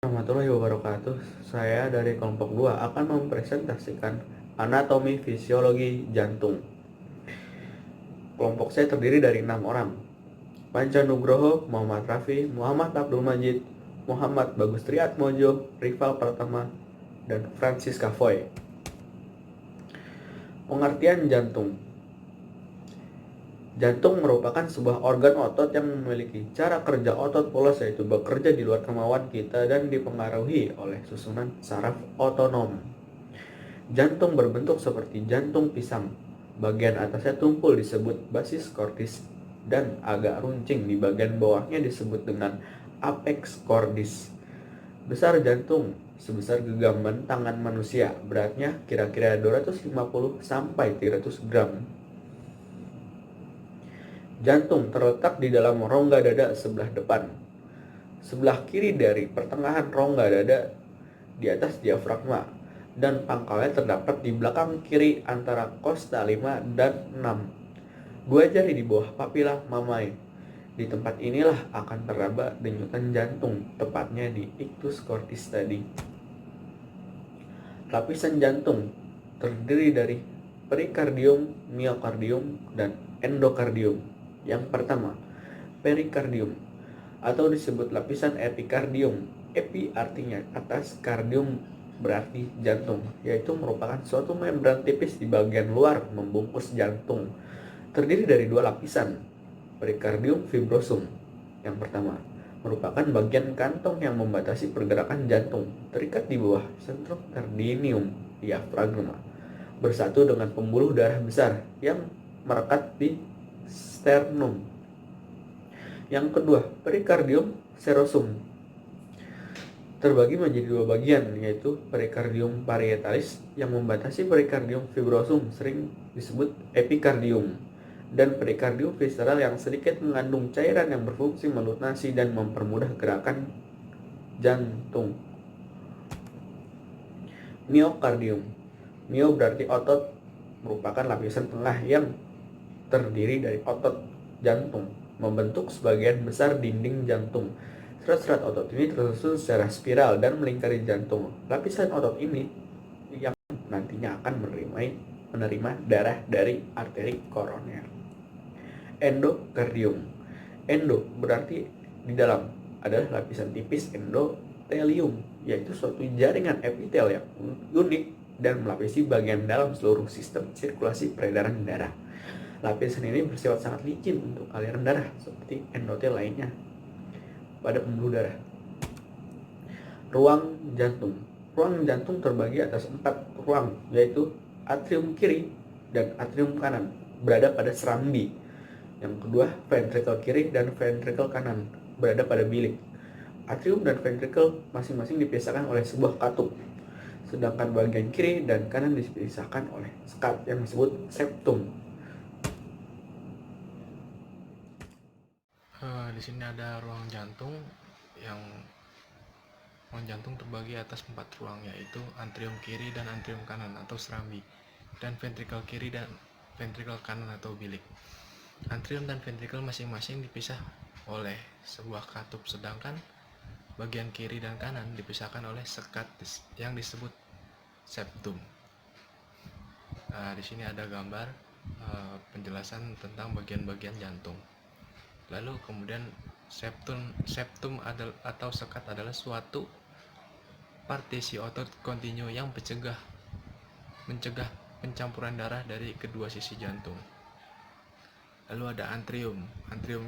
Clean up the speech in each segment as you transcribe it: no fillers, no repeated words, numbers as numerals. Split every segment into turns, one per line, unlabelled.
Warahmatullahi wabarakatuh. Saya dari kelompok 2 akan mempresentasikan anatomi fisiologi jantung. Kelompok saya terdiri dari 6 orang. Panca Nugroho, Muhammad Rafi, Muhammad Abdul Majid, Muhammad Bagus Triatmojo, Rival Pratama, dan Francisca Foy. Pengertian jantung. Jantung merupakan sebuah organ otot yang memiliki cara kerja otot polos, yaitu bekerja di luar kemauan kita dan dipengaruhi oleh susunan saraf otonom. Jantung berbentuk seperti jantung pisang. Bagian atasnya tumpul disebut basis cordis dan agak runcing di bagian bawahnya disebut dengan apex cordis. Besar jantung sebesar genggaman tangan manusia, beratnya kira-kira 250 sampai 300 gram. Jantung terletak di dalam rongga dada sebelah depan. Sebelah kiri dari pertengahan rongga dada di atas diafragma, dan pangkalnya terdapat di belakang kiri antara kosta 5 dan 6. Dua jari di bawah papila mamae. Di tempat inilah akan teraba denyutan jantung, tepatnya di ictus cordis tadi. Lapisan jantung terdiri dari perikardium, miokardium, dan endokardium. Yang pertama, perikardium atau disebut lapisan epikardium. Epi artinya atas, kardium berarti jantung, yaitu merupakan suatu membran tipis di bagian luar membungkus jantung. Terdiri dari dua lapisan. Perikardium fibrosum yang pertama merupakan bagian kantong yang membatasi pergerakan jantung, terikat di bawah centrocardium diafragma, bersatu dengan pembuluh darah besar yang merekat di sternum. Yang kedua, perikardium serosum terbagi menjadi dua bagian, yaitu perikardium parietalis yang membatasi perikardium fibrosum sering disebut epikardium, dan perikardium visceral yang sedikit mengandung cairan yang berfungsi melunasi dan mempermudah gerakan jantung. Miokardium. Mio berarti otot, merupakan lapisan tengah yang terdiri dari otot jantung, membentuk sebagian besar dinding jantung. Serat-serat otot ini tersusun secara spiral dan melingkari jantung. Lapisan otot ini yang nantinya akan menerima darah dari arteri koroner. Endokardium. Endo berarti di dalam, adalah lapisan tipis endotelium, yaitu suatu jaringan epitel yang unik dan melapisi bagian dalam seluruh sistem sirkulasi peredaran darah. Lapisan ini bersifat sangat licin untuk aliran darah seperti endotel lainnya pada pembuluh darah. Ruang jantung. Ruang jantung terbagi atas 4 ruang, yaitu atrium kiri dan atrium kanan, berada pada serambi. Yang kedua, ventricle kiri dan ventricle kanan, berada pada bilik. Atrium dan ventricle masing-masing dipisahkan oleh sebuah katup, sedangkan bagian kiri dan kanan dipisahkan oleh skat yang disebut septum.
Di sini ada ruang jantung yang ruang jantung terbagi atas 4 ruang, yaitu atrium kiri dan atrium kanan atau serambi, dan ventricle kiri dan ventricle kanan atau bilik. Atrium dan ventricle masing-masing dipisah oleh sebuah katup, sedangkan bagian kiri dan kanan dipisahkan oleh sekat yang disebut septum. Di sini ada gambar penjelasan tentang bagian-bagian jantung. Lalu kemudian septum atau sekat adalah suatu partisi otot kontinu yang mencegah pencampuran darah dari kedua sisi jantung. Lalu ada atrium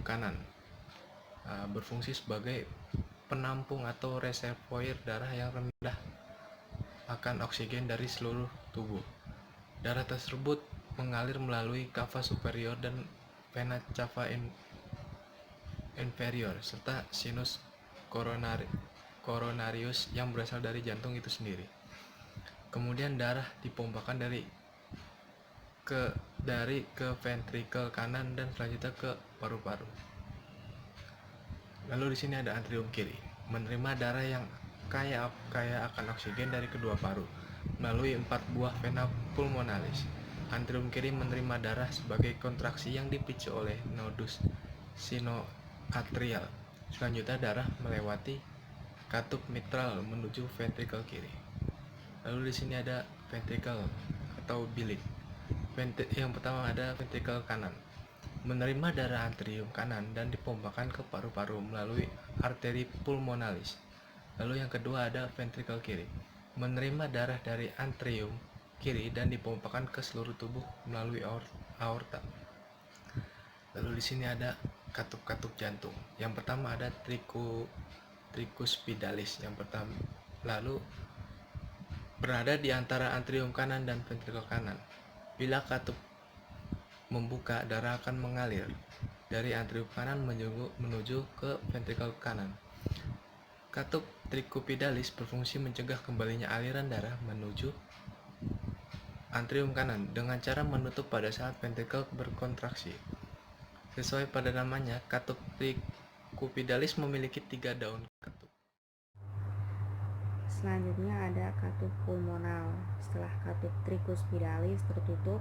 kanan, berfungsi sebagai penampung atau reservoir darah yang rendah akan oksigen dari seluruh tubuh. Darah tersebut mengalir melalui cava superior dan vena cava inferior serta sinus coronarius yang berasal dari jantung itu sendiri. Kemudian darah dipompakan dari ke ventricle kanan dan selanjutnya ke paru-paru. Lalu di sini ada atrium kiri, menerima darah yang kaya akan oksigen dari kedua paru melalui 4 buah vena pulmonalis. Atrium kiri menerima darah sebagai kontraksi yang dipicu oleh nodus sinoatrial. Selanjutnya darah melewati katup mitral menuju ventrikel kiri. Lalu di sini ada ventrikel atau bilik. Yang pertama ada ventrikel kanan, menerima darah atrium kanan dan dipompakan ke paru-paru melalui arteri pulmonalis. Lalu yang kedua ada ventrikel kiri, menerima darah dari atrium kiri dan dipompakan ke seluruh tubuh melalui aorta. Lalu di sini ada katup-katup jantung. Yang pertama ada tricuspidalis yang pertama. Lalu berada di antara atrium kanan dan ventrikel kanan. Bila katup membuka, darah akan mengalir dari atrium kanan menuju ke ventrikel kanan. Katup tricuspidalis berfungsi mencegah kembalinya aliran darah menuju atrium kanan dengan cara menutup pada saat ventrikel berkontraksi. Sesuai pada namanya, katup tricuspidalis memiliki 3 daun katup.
Selanjutnya ada katup pulmonal. Setelah katup tricuspidalis tertutup,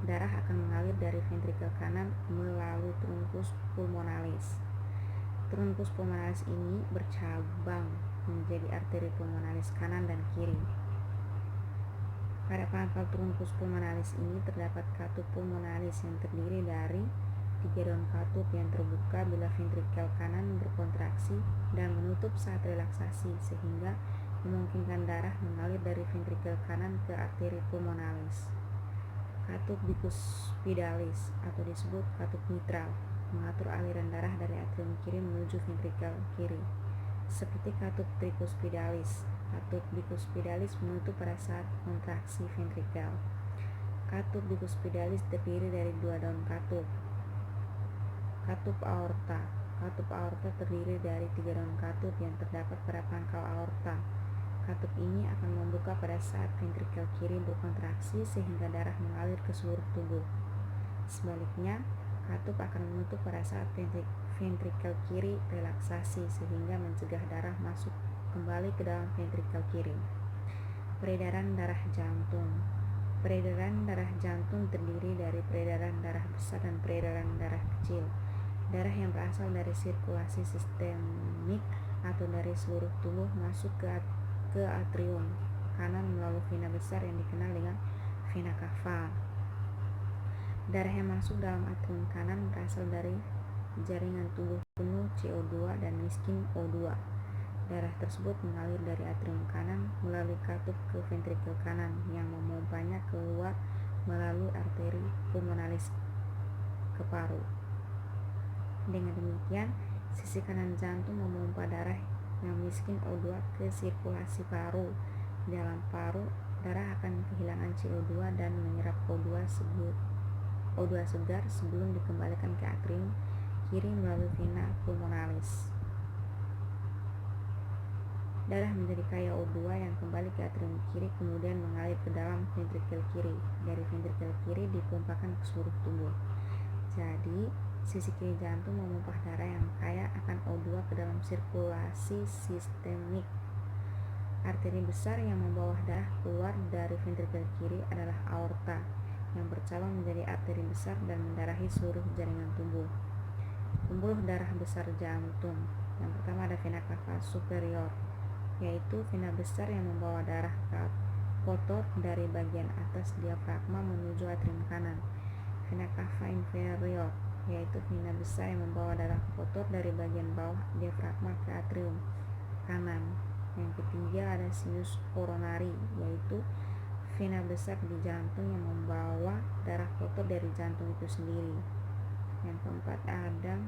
darah akan mengalir dari ventrikel kanan melalui truncus pulmonalis. Truncus pulmonalis ini bercabang menjadi arteri pulmonalis kanan dan kiri. Pada pangkal truncus pulmonalis ini terdapat katup pulmonalis yang terdiri dari 3 daun katup yang terbuka bila ventrikel kanan berkontraksi dan menutup saat relaksasi, sehingga memungkinkan darah mengalir dari ventrikel kanan ke arteri pulmonalis. Katup bicuspidalis atau disebut katup mitral mengatur aliran darah dari atrium kiri menuju ventrikel kiri. Seperti katup tricuspidalis, katup bicuspidalis menutup pada saat kontraksi ventrikel. Katup bicuspidalis terdiri dari 2 daun katup. Katup aorta. Katup aorta terdiri dari 3 daun katup yang terdapat pada pangkal aorta. Katup ini akan membuka pada saat ventrikel kiri berkontraksi sehingga darah mengalir ke seluruh tubuh. Sebaliknya, katup akan menutup pada saat ventrikel kiri relaksasi sehingga mencegah darah masuk kembali ke dalam ventrikel kiri. Peredaran darah jantung. Peredaran darah jantung terdiri dari peredaran darah besar dan peredaran darah kecil. Darah yang berasal dari sirkulasi sistemik atau dari seluruh tubuh masuk ke atrium kanan melalui vena besar yang dikenal dengan vena cava. Darah yang masuk dalam atrium kanan berasal dari jaringan tubuh penuh CO2 dan miskin O2. Darah tersebut mengalir dari atrium kanan melalui katup ke ventrikel kanan yang memompanya keluar melalui arteri pulmonalis ke paru. Dengan demikian, sisi kanan jantung memompa darah yang miskin O2 ke sirkulasi paru. Di dalam paru, darah akan kehilangan CO2 dan menyerap O2 segar sebelum dikembalikan ke atrium kiri melalui vena pulmonalis. Darah menjadi kaya O2 yang kembali ke atrium kiri kemudian mengalir ke dalam ventrikel kiri. Dari ventrikel kiri dipompakan ke seluruh tubuh. Jadi, sisi kiri jantung memumpah darah yang kaya akan O2 ke dalam sirkulasi sistemik. Arteri besar yang membawa darah keluar dari ventrikel kiri adalah aorta, yang bercabang menjadi arteri besar dan mendarahi seluruh jaringan tubuh. Pembuluh darah besar jantung. Yang pertama ada vena cava superior, yaitu vena besar yang membawa darah kotor dari bagian atas diafragma menuju atrium kanan. Vena cava inferior, yaitu vena besar yang membawa darah kotor dari bagian bawah diafragma ke atrium kanan. Yang ketiga ada sinus coronari, yaitu vena besar di jantung yang membawa darah kotor dari jantung itu sendiri. Yang keempat ada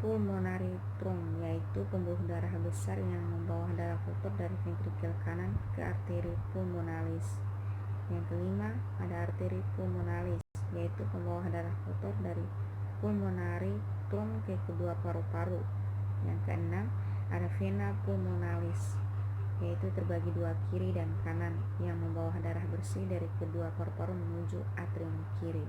pulmonary trunk, yaitu pembuluh darah besar yang membawa darah kotor dari ventrikel kanan ke arteri pulmonalis. Yang kelima ada arteri pulmonalis, yaitu pembawa darah kotor dari pulmonary trunk ke kedua paru-paru. Yang keenam ada vena pulmonalis, yaitu terbagi 2 kiri dan kanan yang membawa darah bersih dari kedua paru-paru menuju atrium kiri.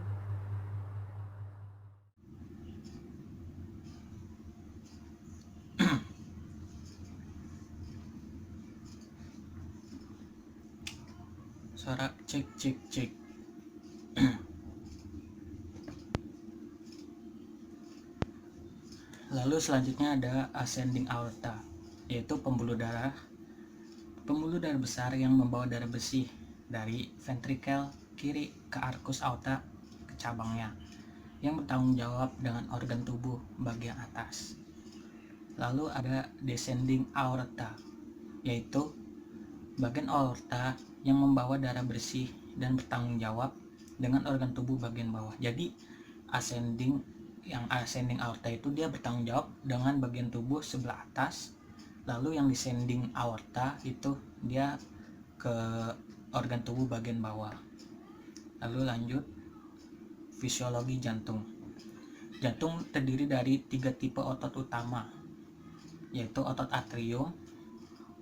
Suara cek cek cek. Lalu
Lalu selanjutnya ada ascending aorta, yaitu pembuluh darah besar yang membawa darah bersih dari ventrikel kiri ke arcus aorta ke cabangnya, yang bertanggung jawab dengan organ tubuh bagian atas. Lalu ada descending aorta, yaitu bagian aorta yang membawa darah bersih dan bertanggung jawab dengan organ tubuh bagian bawah. Jadi ascending aorta itu dia bertanggung jawab dengan bagian tubuh sebelah atas, lalu yang descending aorta itu dia ke organ tubuh bagian bawah. Lalu lanjut, fisiologi jantung. Jantung terdiri dari 3 tipe otot utama, yaitu otot atrium,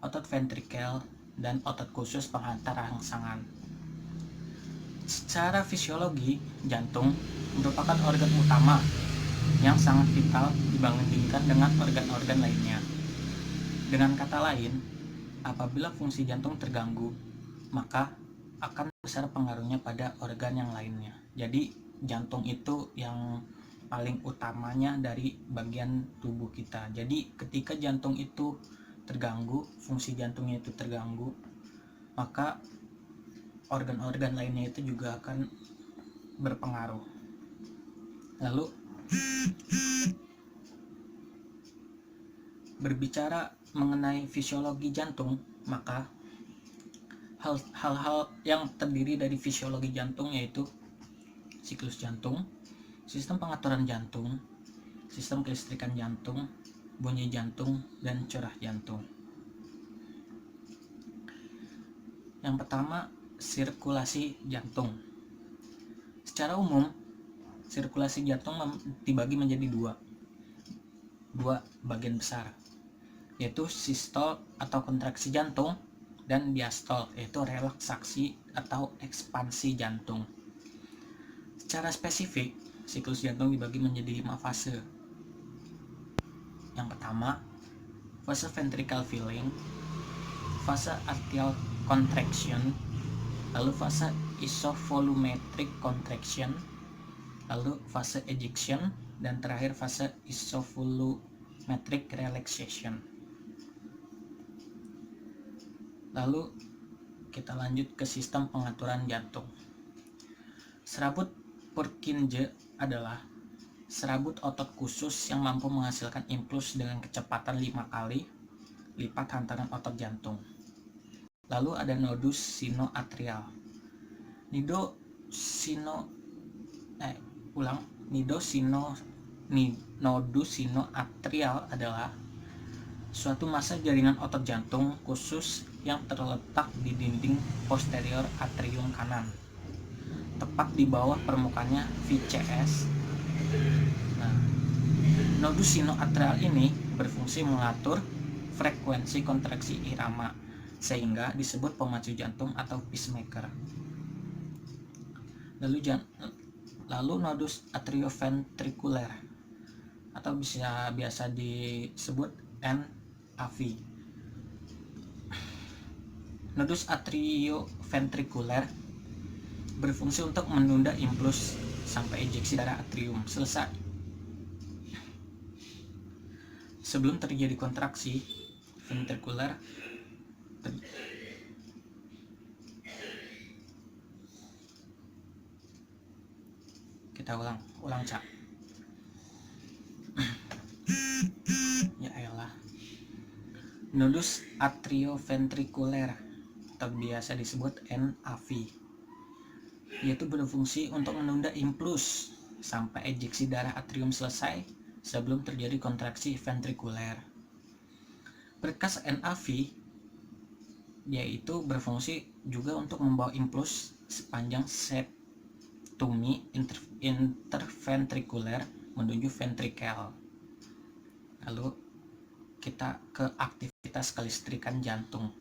otot ventrikel, dan otot khusus penghantar rangsangan. Secara fisiologi, jantung merupakan organ utama yang sangat vital dibandingkan dengan organ-organ lainnya. Dengan kata lain, apabila fungsi jantung terganggu, maka akan besar pengaruhnya pada organ yang lainnya. Jadi jantung itu yang paling utamanya dari bagian tubuh kita. Jadi ketika jantung itu terganggu, fungsi jantungnya itu terganggu, maka organ-organ lainnya itu juga akan berpengaruh. Lalu berbicara mengenai fisiologi jantung, maka hal-hal yang terdiri dari fisiologi jantung yaitu siklus jantung, sistem pengaturan jantung, sistem kelistrikan jantung, bunyi jantung, dan curah jantung. Yang pertama, sirkulasi jantung. Secara umum, sirkulasi jantung dibagi menjadi dua bagian besar, yaitu sistol atau kontraksi jantung dan diastol, yaitu relaksasi atau ekspansi jantung. Secara spesifik, siklus jantung dibagi menjadi 5 fase. Yang pertama, fase ventricle filling, fase atrial contraction, lalu fase isovolumetric contraction, lalu fase ejection, dan terakhir fase isovolumetric relaxation. Lalu kita lanjut ke sistem pengaturan jantung. Serabut Purkinje adalah serabut otot khusus yang mampu menghasilkan impuls dengan kecepatan 5 kali lipat hantaran otot jantung. Lalu ada nodus sinoatrial. Nodus sinoatrial adalah suatu massa jaringan otot jantung khusus yang terletak di dinding posterior atrium kanan, tepat di bawah permukaannya VCS. Nodus sinoatrial ini berfungsi mengatur frekuensi kontraksi irama, sehingga disebut pemacu jantung atau pacemaker. Lalu nodus atrioventrikuler atau biasa disebut NAV. Nodus atrioventrikuler berfungsi untuk menunda impuls sampai ejeksi darah atrium selesai. Sebelum terjadi kontraksi ventrikuler, kita ulang Cak. Ya elah. Nodus atrioventrikuler atau biasa disebut NAV, yaitu berfungsi untuk menunda impuls sampai ejeksi darah atrium selesai sebelum terjadi kontraksi ventrikuler. Berkas NAV yaitu berfungsi juga untuk membawa impuls sepanjang septumi interventrikuler menuju ventrikel. Lalu kita ke aktivitas kelistrikan jantung.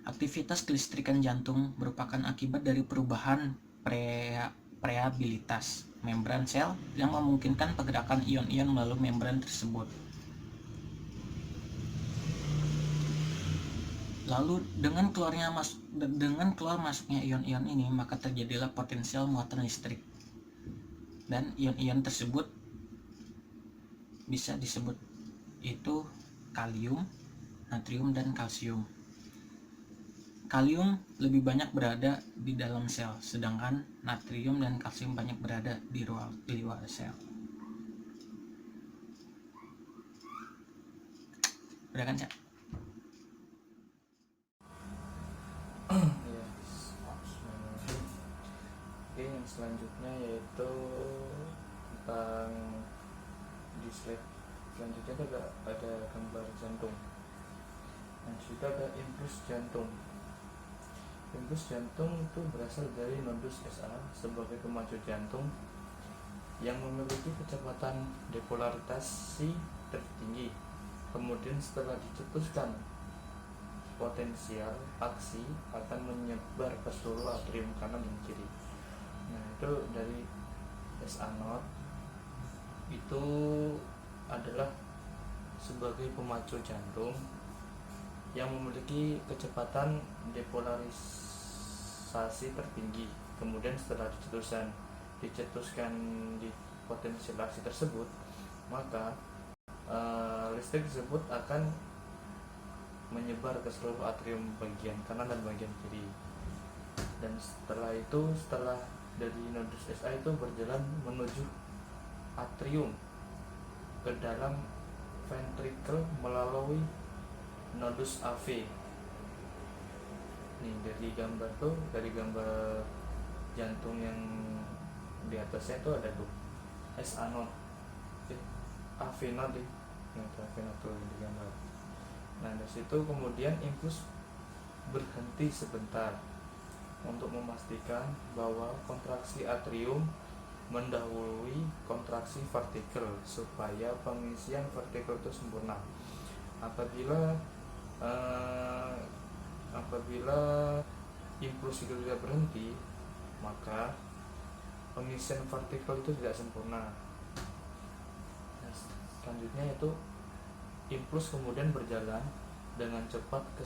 Aktivitas kelistrikan jantung merupakan akibat dari perubahan permeabilitas membran sel yang memungkinkan pergerakan ion-ion melalui membran tersebut. Lalu dengan keluar masuknya ion-ion ini, maka terjadilah potensial muatan listrik, dan ion-ion tersebut bisa disebut itu kalium, natrium, dan kalsium. Kalium lebih banyak berada di dalam sel, sedangkan natrium dan kalsium banyak berada di luar sel. Udah kan, Cak?
Oke, yang selanjutnya yaitu tentang di slide selanjutnya itu ada gambar jantung. Nah, sudah ada impuls jantung. Impuls jantung itu berasal dari nodus SA sebagai pemacu jantung yang memiliki kecepatan depolarisasi tertinggi. Kemudian setelah dicetuskan, potensial aksi akan menyebar ke seluruh atrium kanan dan kiri. Nah, itu dari SA node itu adalah sebagai pemacu jantung yang memiliki kecepatan depolarisasi tertinggi. Kemudian setelah dicetuskan di potensial aksi tersebut, maka listrik tersebut akan menyebar ke seluruh atrium bagian kanan dan bagian kiri. Dan setelah dari nodus SA itu berjalan menuju atrium ke dalam ventricle melalui nodus AV. Nih dari gambar jantung yang di atasnya itu ada tuh SA node, AV node, AV node tuh di gambar. Nah, dari situ kemudian impuls berhenti sebentar untuk memastikan bahwa kontraksi atrium mendahului kontraksi vertikal supaya pengisian vertikal itu sempurna. Apabila impuls itu tidak berhenti, maka pengisian vertikal itu tidak sempurna. Nah, selanjutnya yaitu impuls kemudian berjalan dengan cepat ke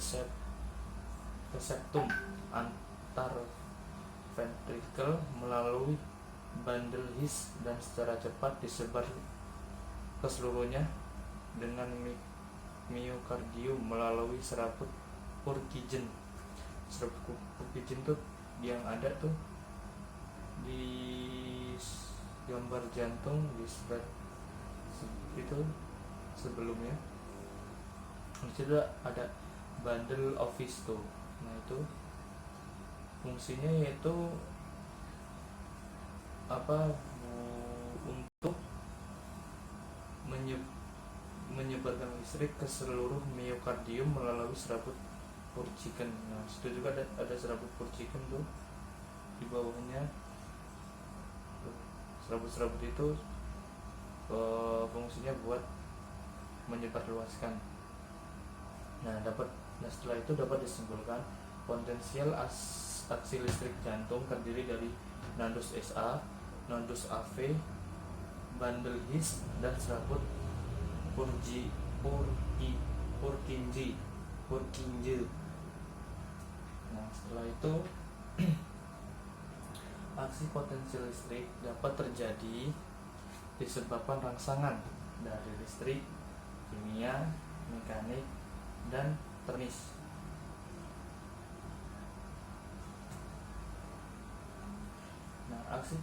septum antar ventricle melalui bundle His dan secara cepat disebar ke seluruhnya dengan miokardium melalui serabut Purkinje. Serabut Purkinje tuh yang ada tuh di gambar jantung di slide itu sebelumnya. Itu ada bundle of His tuh. Nah, itu fungsinya yaitu untuk menyebarkan listrik ke seluruh miokardium melalui serabut Purkinje. Nah, situ juga ada serabut Purkinje tuh di bawahnya. Serabut-serabut itu fungsinya buat menyebarluaskan. Nah, setelah itu dapat disimpulkan potensial aksi listrik jantung terdiri dari nodus SA, nodus AV, bundle His, dan serabut Purkinje. Nah, setelah itu aksi potensial listrik dapat terjadi disebabkan rangsangan dari listrik, kimia, mekanik, dan termis. Nah, aksi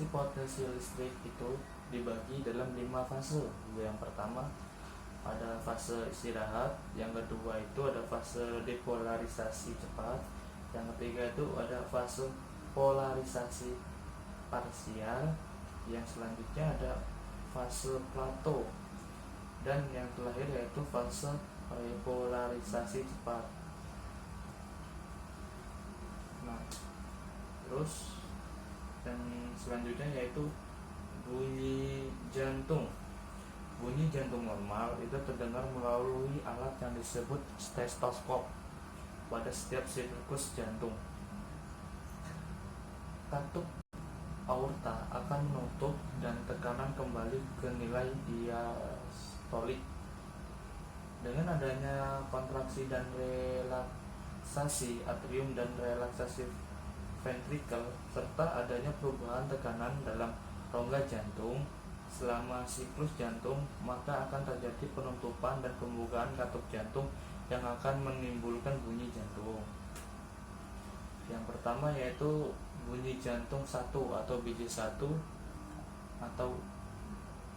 potensial listrik itu dibagi dalam 5 fase. Yang pertama ada fase istirahat, yang kedua itu ada fase depolarisasi cepat, yang ketiga itu ada fase polarisasi parsial, yang selanjutnya ada fase plato, dan yang terakhir yaitu fase repolarisasi cepat. Nah, terus dan selanjutnya yaitu bunyi jantung. Bunyi jantung normal itu terdengar melalui alat yang disebut stetoskop pada setiap siklus jantung. Katup aorta akan menutup dan tekanan kembali ke nilai diastolik. Dengan adanya kontraksi dan relaksasi atrium dan relaksasi ventricle serta adanya perubahan tekanan dalam rongga jantung, selama siklus jantung, maka akan terjadi penutupan dan pembukaan katup jantung yang akan menimbulkan bunyi jantung. Yang pertama yaitu bunyi jantung 1 atau biji 1 atau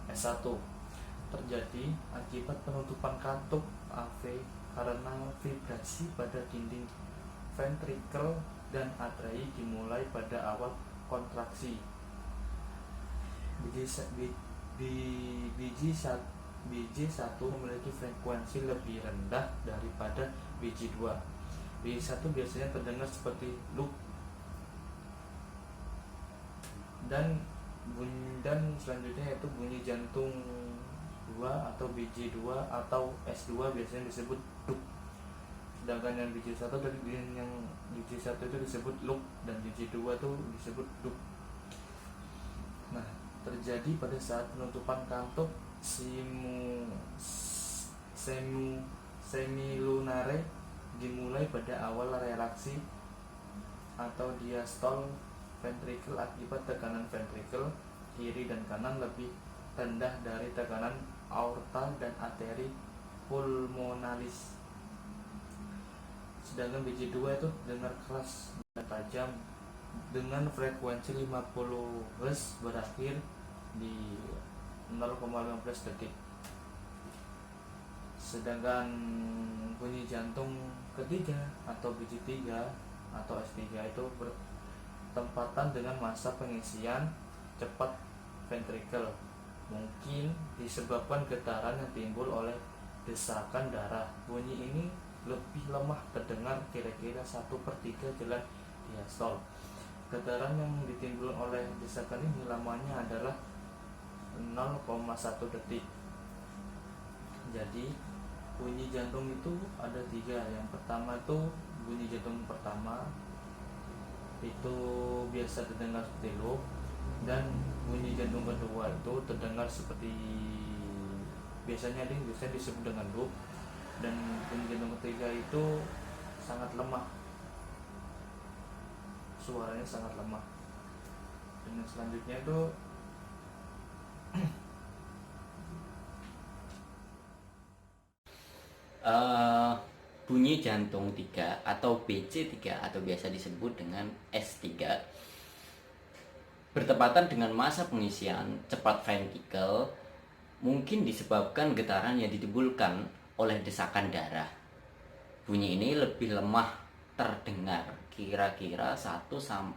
S1 terjadi akibat penutupan katup AV karena vibrasi pada dinding ventrikel dan atrai dimulai pada awal kontraksi. Biji satu memiliki frekuensi lebih rendah daripada biji 2. Biji 1 biasanya terdengar seperti loop dan selanjutnya yaitu bunyi jantung 2 atau biji 2 atau S2 biasanya disebut loop. Sedangkan yang biji 1 itu disebut loop dan biji 2 itu disebut loop. Nah, terjadi pada saat penutupan katup semilunare dimulai pada awal relaksi atau diastol ventrikel akibat tekanan ventrikel kiri dan kanan lebih rendah dari tekanan aorta dan arteri pulmonalis. Sedangkan biji 2 itu dengar keras dan tajam dengan frekuensi 50 Hz berakhir di 0,15 detik. Sedangkan bunyi jantung ketiga atau biji 3 atau S3 itu bertempatan dengan masa pengisian cepat ventrikel, mungkin disebabkan getaran yang timbul oleh desakan darah. Bunyi ini lebih lemah, terdengar kira-kira 1/3 jalan diastol. Getaran yang ditimbulkan oleh desakan ini lamanya adalah 0,1 detik. Jadi bunyi jantung itu ada 3. Yang pertama itu bunyi jantung pertama itu biasa terdengar seperti loop, dan bunyi jantung kedua itu terdengar seperti biasanya disebut dengan loop, dan bunyi jantung ketiga itu sangat lemah, suaranya sangat lemah. Dan yang selanjutnya itu
bunyi jantung 3 atau BC3 atau biasa disebut dengan S3 bertepatan dengan masa pengisian cepat ventrikel, mungkin disebabkan getaran yang ditimbulkan oleh desakan darah. Bunyi ini lebih lemah, terdengar kira-kira 1-3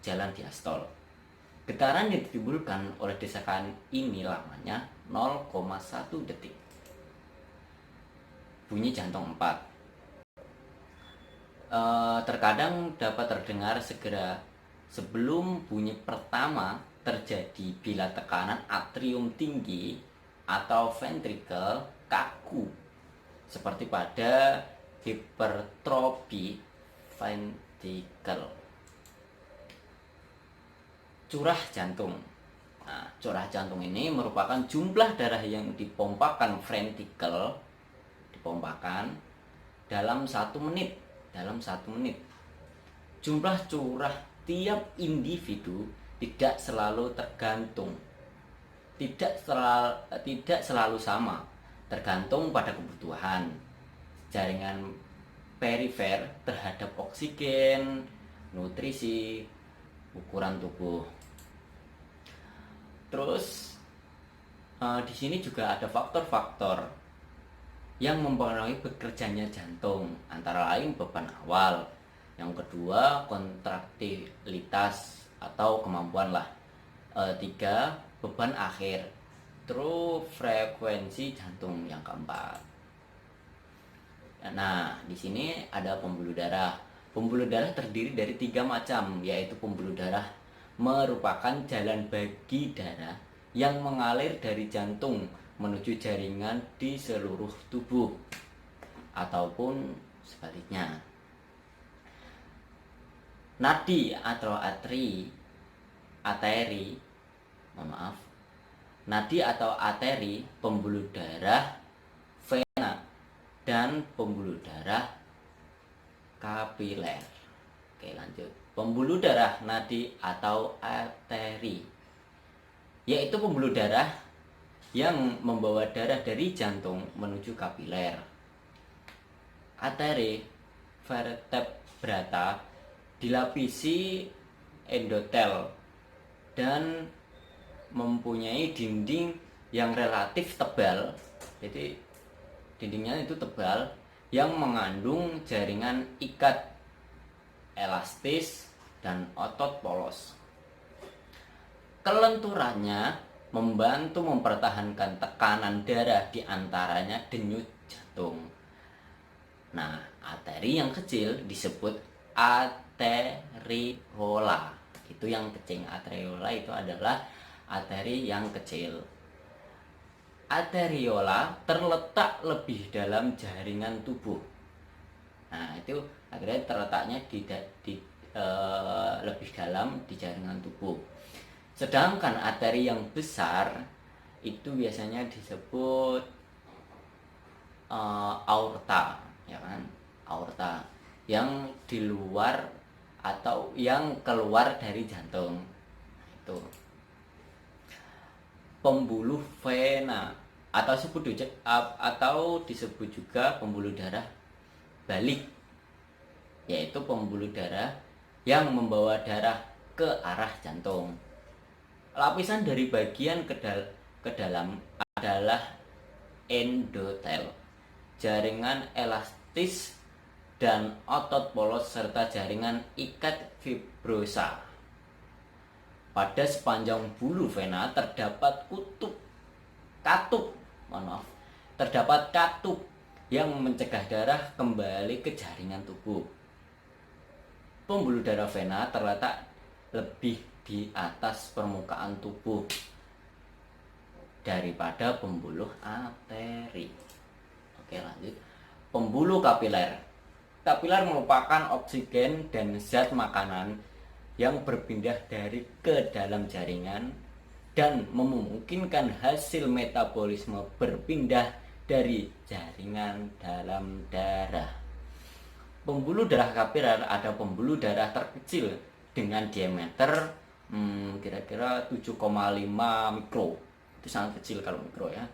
jalan diastol. Getaran yang ditimbulkan oleh desakan ini lamanya 0,1 detik. Bunyi jantung 4 terkadang dapat terdengar segera sebelum bunyi pertama terjadi bila tekanan atrium tinggi atau ventrikel kaku, seperti pada hipertrofi ventrikel. Curah jantung. Nah, curah jantung ini merupakan jumlah darah yang dipompakan ventrikel dalam 1 menit. Jumlah curah tiap individu tidak selalu sama, tergantung pada kebutuhan jaringan perifer terhadap oksigen, nutrisi, ukuran tubuh. Terus di sini juga ada faktor-faktor yang mempengaruhi bekerjanya jantung, antara lain beban awal, yang kedua kontraktilitas atau kemampuan 3 beban akhir, terus frekuensi jantung yang keempat. Nah, di sini ada pembuluh darah. Pembuluh darah terdiri dari 3 macam, yaitu pembuluh darah merupakan jalan bagi darah yang mengalir dari jantung menuju jaringan di seluruh tubuh, ataupun sebaliknya. Nadi atau arteri, pembuluh darah vena, dan pembuluh darah kapiler. Oke, lanjut. Pembuluh darah nadi atau arteri. yaitu pembuluh darah yang membawa darah dari jantung menuju kapiler. Arteri vertebrata dilapisi endotel dan mempunyai dinding yang relatif tebal, jadi dindingnya itu tebal, yang mengandung jaringan ikat elastis dan otot polos. Kelenturannya membantu mempertahankan tekanan darah, di antaranya denyut jantung. Nah, arteri yang kecil disebut arteriola. Itu yang kecil. Arteriola itu adalah arteri yang kecil. Arteriola terletak lebih dalam jaringan tubuh. Nah, itu akhirnya terletaknya lebih dalam di jaringan tubuh. Sedangkan arteri yang besar itu biasanya disebut aorta, ya kan? Aorta yang di luar atau yang keluar dari jantung. Itu pembuluh vena atau disebut juga pembuluh darah balik, yaitu pembuluh darah yang membawa darah ke arah jantung. Lapisan dari bagian ke dalam adalah endotel, jaringan elastis dan otot polos serta jaringan ikat fibrosa. Pada sepanjang bulu vena terdapat katup yang mencegah darah kembali ke jaringan tubuh. Pembuluh darah vena terletak lebih di atas permukaan tubuh daripada pembuluh arteri. Oke, lanjut. Pembuluh kapiler. Kapiler merupakan oksigen dan zat makanan yang berpindah dari ke dalam jaringan dan memungkinkan hasil metabolisme berpindah dari jaringan dalam darah. Pembuluh darah kapiler ada pembuluh darah terkecil dengan diameter kira-kira 7,5 mikro. Itu sangat kecil kalau mikro ya.